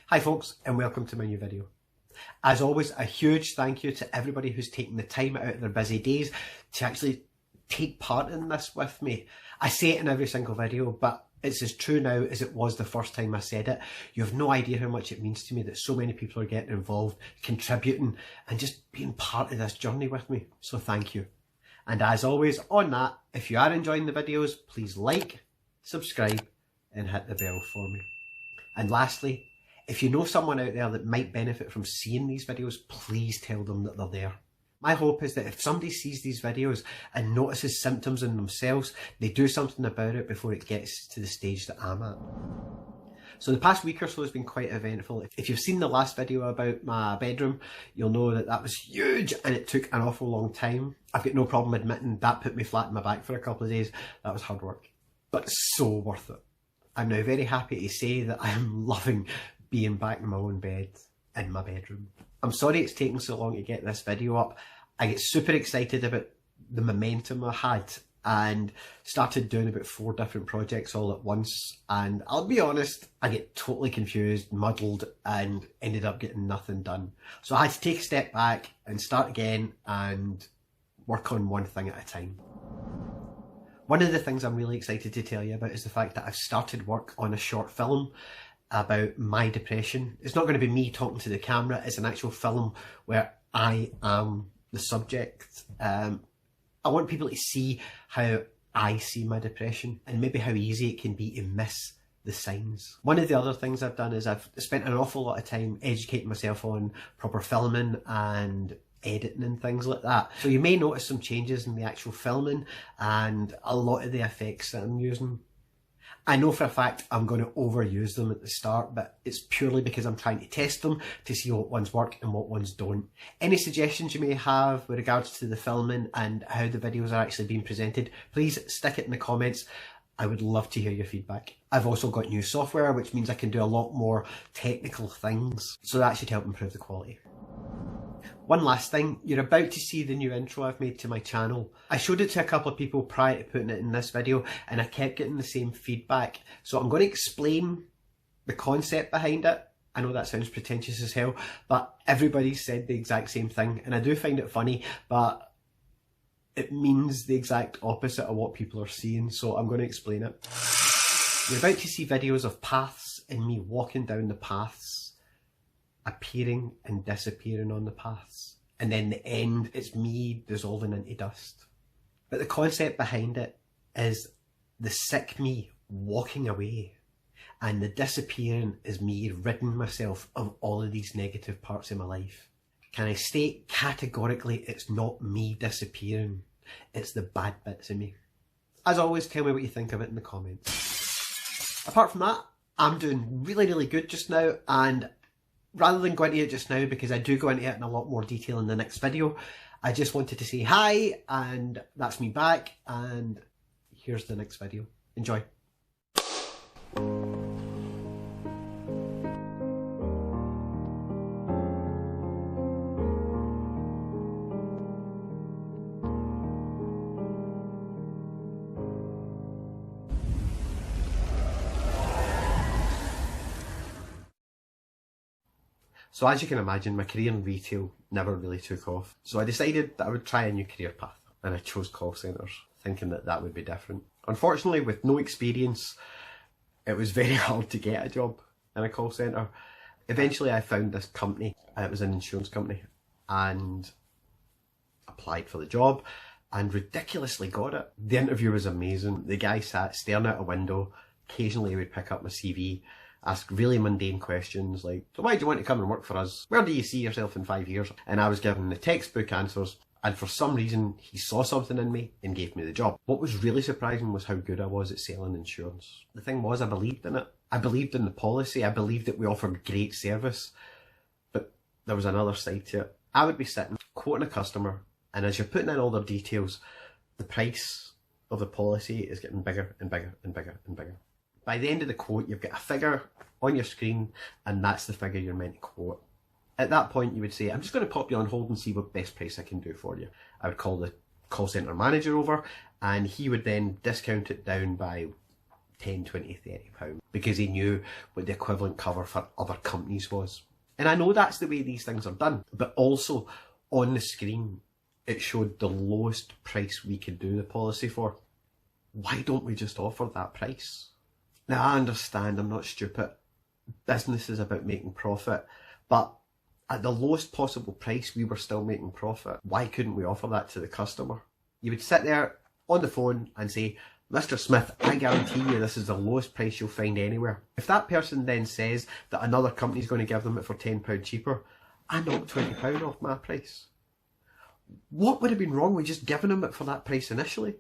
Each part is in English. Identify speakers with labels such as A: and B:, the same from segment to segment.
A: Hi folks, and welcome to my new video. As always, a huge thank you to everybody who's taken the time out of their busy days to actually take part in this with me. I say it in every single video, but it's as true now as it was the first time I said it. You have no idea how much it means to me that so many people are getting involved, contributing, and just being part of this journey with me. So thank you. And as always, on that, if you are enjoying the videos, please like, subscribe, and hit the bell for me. And lastly, if you know someone out there that might benefit from seeing these videos, please tell them that they're there. My hope is that if somebody sees these videos and notices symptoms in themselves, they do something about it before it gets to the stage that I'm at. So the past week or so has been quite eventful. If you've seen the last video about my bedroom, you'll know that that was huge and it took an awful long time. I've got no problem admitting that put me flat in my back for a couple of days. That was hard work, but so worth it. I'm now very happy to say that I am loving being back in my own bed in my bedroom. I'm sorry it's taken so long to get this video up. I get super excited about the momentum I had and started doing about 4 different projects all at once, and I'll be honest, I get totally confused, muddled, and ended up getting nothing done. So I had to take a step back and start again and work on one thing at a time. One of the things I'm really excited to tell you about is the fact that I've started work on a short film about my depression. It's not going to be me talking to the camera, it's an actual film where I am the subject. I want people to see how I see my depression and maybe how easy it can be to miss the signs. One of the other things I've done is I've spent an awful lot of time educating myself on proper filming and editing and things like that. So you may notice some changes in the actual filming and a lot of the effects that I'm using. I know for a fact I'm going to overuse them at the start, but it's purely because I'm trying to test them to see what ones work and what ones don't. Any suggestions you may have with regards to the filming and how the videos are actually being presented, please stick it in the comments. I would love to hear your feedback. I've also got new software, which means I can do a lot more technical things, so that should help improve the quality. One last thing, you're about to see the new intro I've made to my channel. I showed it to a couple of people prior to putting it in this video and I kept getting the same feedback. So I'm going to explain the concept behind it. I know that sounds pretentious as hell, but everybody said the exact same thing and I do find it funny, but it means the exact opposite of what people are seeing, so I'm going to explain it. You're about to see videos of paths and me walking down the paths, appearing and disappearing on the paths, and then the end, it's me dissolving into dust. But the concept behind it is the sick me walking away, and the disappearing is me ridding myself of all of these negative parts of my life. Can I state categorically it's not me disappearing, it's the bad bits of me. As always, tell me what you think of it in the comments. Apart from that, I'm doing really good just now, and rather than go into it just now, because I do go into it in a lot more detail in the next video, I just wanted to say hi, and that's me back, and here's the next video. Enjoy. So as you can imagine, my career in retail never really took off. So I decided that I would try a new career path, and I chose call centres, thinking that that would be different. Unfortunately, with no experience, it was very hard to get a job in a call centre. Eventually I found this company, it was an insurance company, and applied for the job and ridiculously got it. The interview was amazing. The guy sat staring out a window, occasionally he would pick up my CV, ask really mundane questions like, so why do you want to come and work for us? Where do you see yourself in 5 years? And I was given the textbook answers, and for some reason he saw something in me and gave me the job. What was really surprising was how good I was at selling insurance. The thing was, I believed in it. I believed in the policy, I believed that we offered great service, but there was another side to it. I would be sitting, quoting a customer, and as you're putting in all their details, the price of the policy is getting bigger and bigger and bigger and bigger. By the end of the quote, you've got a figure on your screen, and that's the figure you're meant to quote. At that point, you would say, I'm just going to pop you on hold and see what best price I can do for you. I would call the call centre manager over, and he would then discount it down by 10, 20, 30 pounds because he knew what the equivalent cover for other companies was. And I know that's the way these things are done, but also on the screen it showed the lowest price we could do the policy for. Why don't we just offer that price? Now I understand, I'm not stupid. Business is about making profit, but at the lowest possible price we were still making profit. Why couldn't we offer that to the customer? You would sit there on the phone and say, Mr. Smith, I guarantee you this is the lowest price you'll find anywhere. If that person then says that another company's going to give them it for £10 cheaper, I knock £20 off my price. What would have been wrong with just giving them it for that price initially?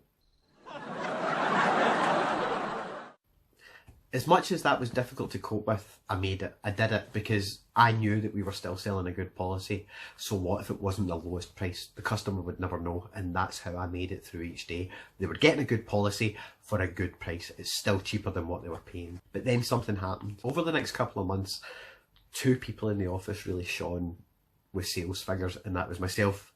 A: As much as that was difficult to cope with, I made it. I did it because I knew that we were still selling a good policy. So what if it wasn't the lowest price? The customer would never know, and that's how I made it through each day. They were getting a good policy for a good price. It's still cheaper than what they were paying. But then something happened. Over the next couple of months, 2 people in the office really shone with sales figures, and that was myself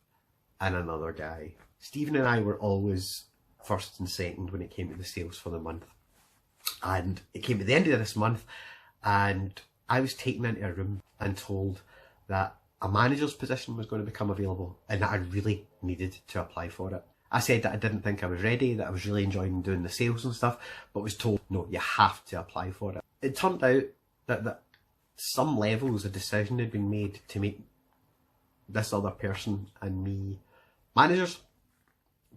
A: and another guy. Stephen and I were always first and second when it came to the sales for the month. And it came to the end of this month and I was taken into a room and told that a manager's position was going to become available and that I really needed to apply for it. I said that I didn't think I was ready, that I was really enjoying doing the sales and stuff, but was told, no, you have to apply for it. It turned out that at some levels a decision had been made to make this other person and me managers.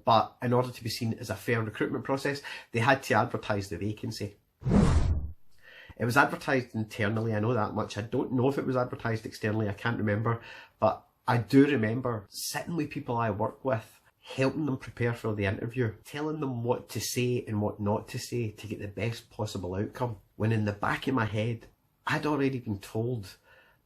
A: But in order to be seen as a fair recruitment process, they had to advertise the vacancy. It was advertised internally, I know that much. I don't know if it was advertised externally, I can't remember. But I do remember sitting with people I work with, helping them prepare for the interview, telling them what to say and what not to say to get the best possible outcome. When in the back of my head, I'd already been told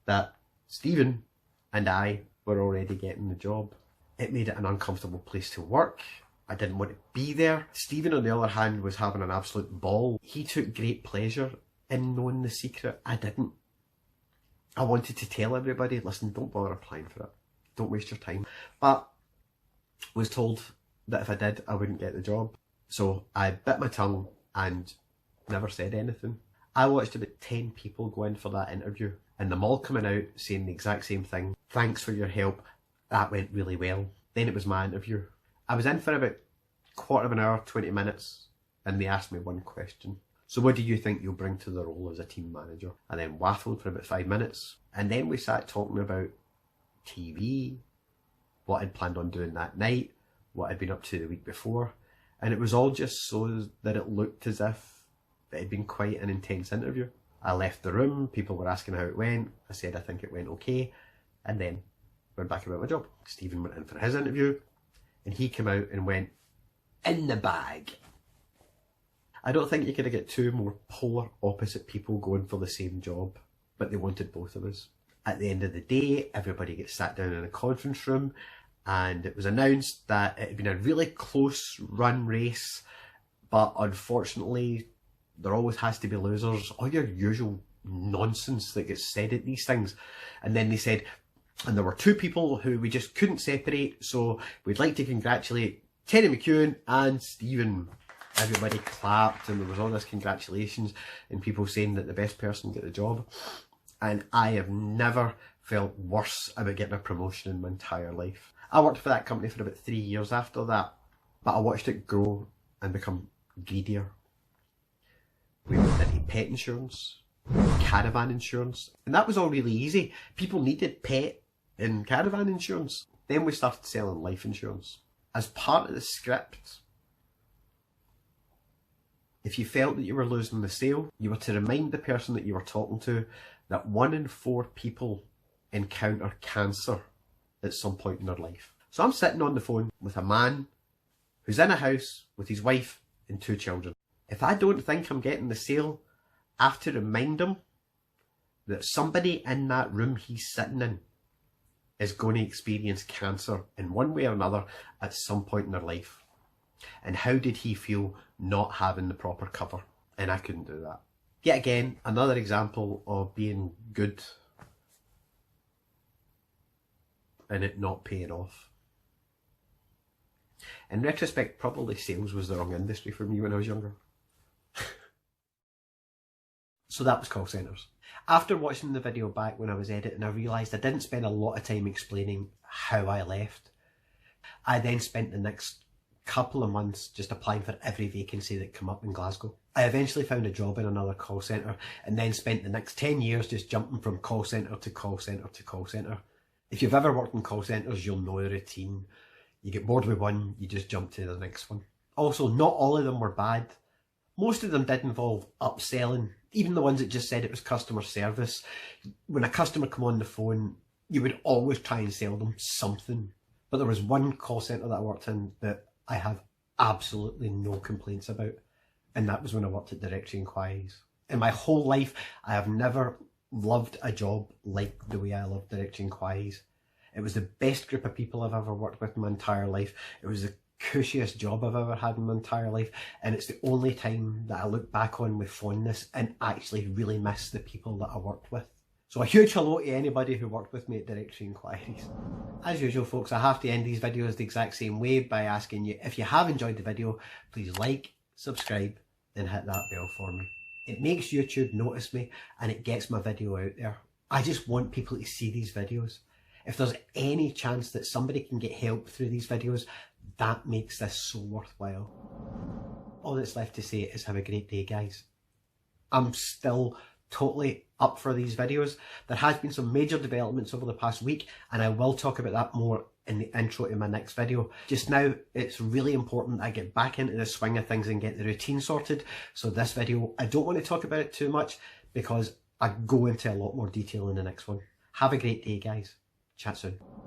A: that Stephen and I were already getting the job. It made it an uncomfortable place to work. I didn't want to be there. Stephen, on the other hand, was having an absolute ball. He took great pleasure in knowing the secret. I didn't. I wanted to tell everybody, listen, don't bother applying for it. Don't waste your time. But was told that if I did, I wouldn't get the job. So I bit my tongue and never said anything. I watched about 10 people go in for that interview and them all coming out saying the exact same thing. Thanks for your help. That went really well. Then it was my interview. I was in for about quarter of an hour, 20 minutes, and they asked me one question. So what do you think you'll bring to the role as a team manager? I then waffled for about 5 minutes. And then we sat talking about TV, what I'd planned on doing that night, what I'd been up to the week before. And it was all just so that it looked as if it had been quite an intense interview. I left the room, people were asking how it went. I said I think it went okay. And then went back about my job. Stephen went in for his interview and he came out and went, in the bag. I don't think you could get 2 more polar opposite people going for the same job, but they wanted both of us. At the end of the day, everybody gets sat down in a conference room and it was announced that it had been a really close run race, but unfortunately there always has to be losers, all your usual nonsense that gets said at these things. And then they said, and there were 2 people who we just couldn't separate, so we'd like to congratulate Terry McEwan and Stephen. Everybody clapped and there was all this congratulations and people saying that the best person got the job. And I have never felt worse about getting a promotion in my entire life. I worked for that company for about 3 years after that, but I watched it grow and become greedier. We went into pet insurance, caravan insurance, and that was all really easy. People needed pet and caravan insurance. Then we started selling life insurance. As part of the script, if you felt that you were losing the sale, you were to remind the person that you were talking to that 1 in 4 people encounter cancer at some point in their life. So I'm sitting on the phone with a man who's in a house with his wife and 2 children. If I don't think I'm getting the sale, I have to remind him that somebody in that room he's sitting in is going to experience cancer in one way or another at some point in their life. And how did he feel not having the proper cover? And I couldn't do that. Yet again, another example of being good and it not paying off. In retrospect, probably sales was the wrong industry for me when I was younger. So that was Callcentres. After watching the video back when I was editing, I realised I didn't spend a lot of time explaining how I left. I then spent the next couple of months just applying for every vacancy that came up in Glasgow. I eventually found a job in another call centre and then spent the next 10 years just jumping from call centre to call centre to call centre. If you've ever worked in call centres, you'll know the routine. You get bored with one, you just jump to the next one. Also, not all of them were bad. Most of them did involve upselling, even the ones that just said it was customer service. When a customer came on the phone, you would always try and sell them something. But there was one call centre that I worked in that I have absolutely no complaints about, and that was when I worked at Directory Inquiries. In my whole life, I have never loved a job like the way I love Directory Inquiries. It was the best group of people I've ever worked with in my entire life. It was the cushiest job I've ever had in my entire life, and it's the only time that I look back on with fondness and actually really miss the people that I worked with. So a huge hello to anybody who worked with me at Directory Inquiries. As usual folks, I have to end these videos the exact same way by asking you, if you have enjoyed the video, please like, subscribe and hit that bell for me. It makes YouTube notice me and it gets my video out there. I just want people to see these videos. If there's any chance that somebody can get help through these videos, that makes this so worthwhile. All that's left to say is have a great day, guys. I'm still totally up for these videos. There has been some major developments over the past week and I will talk about that more in the intro to my next video. Just now, it's really important I get back into the swing of things and get the routine sorted. So this video, I don't want to talk about it too much because I go into a lot more detail in the next one. Have a great day, guys. Chat soon.